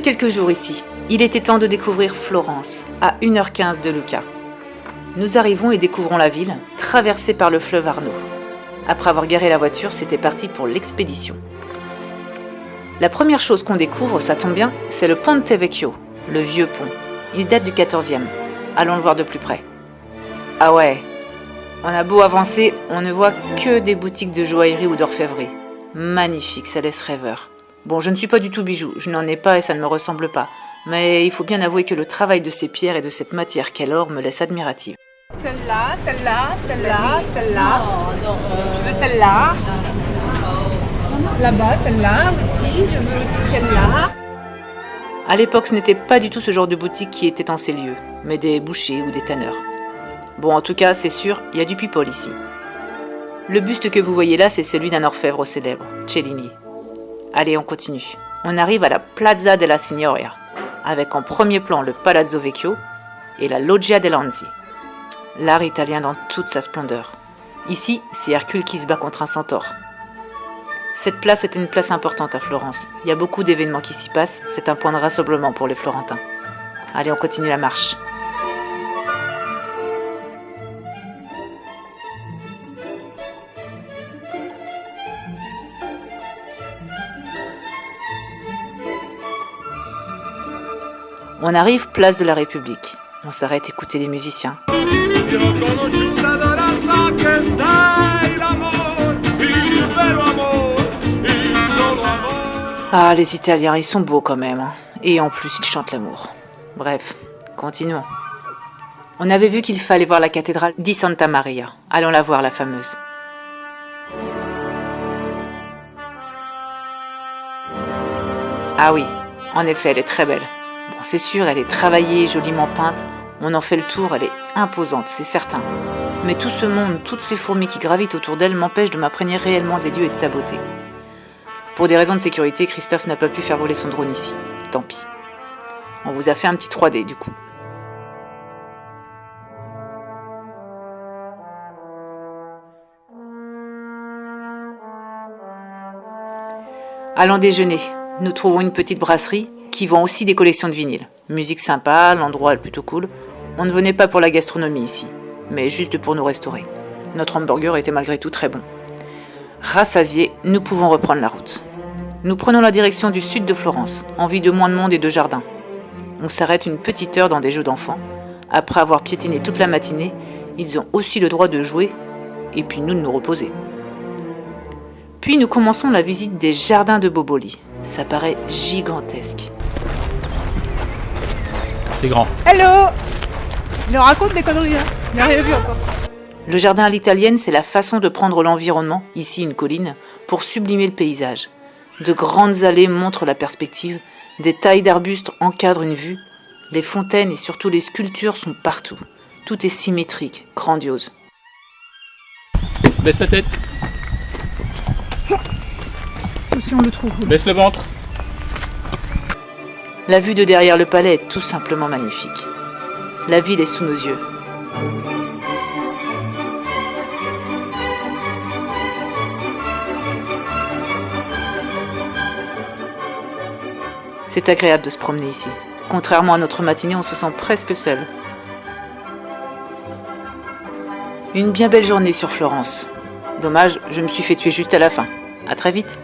quelques jours ici. Il était temps de découvrir Florence, à 1h15 de Lucca. Nous arrivons et découvrons la ville, traversée par le fleuve Arno. Après avoir garé la voiture, c'était parti pour l'expédition. La première chose qu'on découvre, ça tombe bien, c'est le Ponte Vecchio, le vieux pont. Il date du 14e. Allons le voir de plus près. Ah ouais, on a beau avancer, on ne voit que des boutiques de joaillerie ou d'orfèvrerie. Magnifique, ça laisse rêveur. Bon, je ne suis pas du tout bijou, je n'en ai pas et ça ne me ressemble pas. Mais il faut bien avouer que le travail de ces pierres et de cette matière qu'est l'or me laisse admirative. Celle-là, celle-là, celle-là, celle-là. Je veux celle-là. Là-bas, celle-là aussi. Je veux aussi celle-là. À l'époque, ce n'était pas du tout ce genre de boutique qui était en ces lieux, mais des bouchers ou des tanneurs. Bon, en tout cas, c'est sûr, il y a du people ici. Le buste que vous voyez là, c'est celui d'un orfèvre célèbre, Cellini. Allez, on continue. On arrive à la Plaza della Signoria, avec en premier plan le Palazzo Vecchio et la Loggia dei Lanzi. L'art italien dans toute sa splendeur. Ici, c'est Hercule qui se bat contre un centaure. Cette place est une place importante à Florence. Il y a beaucoup d'événements qui s'y passent, c'est un point de rassemblement pour les Florentins. Allez, on continue la marche. On arrive place de la République. On s'arrête écouter les musiciens. Ah, les Italiens, ils sont beaux quand même. Et en plus, ils chantent l'amour. Bref, continuons. On avait vu qu'il fallait voir la cathédrale di Santa Maria. Allons la voir, la fameuse. Ah oui, en effet, elle est très belle. Bon, c'est sûr, elle est travaillée, joliment peinte. On en fait le tour, elle est imposante, c'est certain. Mais tout ce monde, toutes ces fourmis qui gravitent autour d'elle m'empêchent de m'imprégner réellement des lieux et de sa beauté. Pour des raisons de sécurité, Christophe n'a pas pu faire voler son drone ici. Tant pis. On vous a fait un petit 3D du coup. Allons déjeuner. Nous trouvons une petite brasserie qui vend aussi des collections de vinyles. Musique sympa, l'endroit est plutôt cool. On ne venait pas pour la gastronomie ici, mais juste pour nous restaurer. Notre hamburger était malgré tout très bon. Rassasiés, nous pouvons reprendre la route. Nous prenons la direction du sud de Florence, envie de moins de monde et de jardins. On s'arrête une petite heure dans des jeux d'enfants. Après avoir piétiné toute la matinée, ils ont aussi le droit de jouer et puis nous de nous reposer. Puis nous commençons la visite des jardins de Boboli. Ça paraît gigantesque. C'est grand. Hello. Il leur raconte des conneries, hein. Il n'a rien vu encore. Le jardin à l'italienne, c'est la façon de prendre l'environnement, ici une colline, pour sublimer le paysage. De grandes allées montrent la perspective, des tailles d'arbustes encadrent une vue, les fontaines et surtout les sculptures sont partout. Tout est symétrique, grandiose. Baisse la tête. Si on le trouve. Baisse le ventre. La vue de derrière le palais est tout simplement magnifique. La ville est sous nos yeux. C'est agréable de se promener ici. Contrairement à notre matinée, on se sent presque seul. Une bien belle journée sur Florence. Dommage, je me suis fait tuer juste à la fin. À très vite.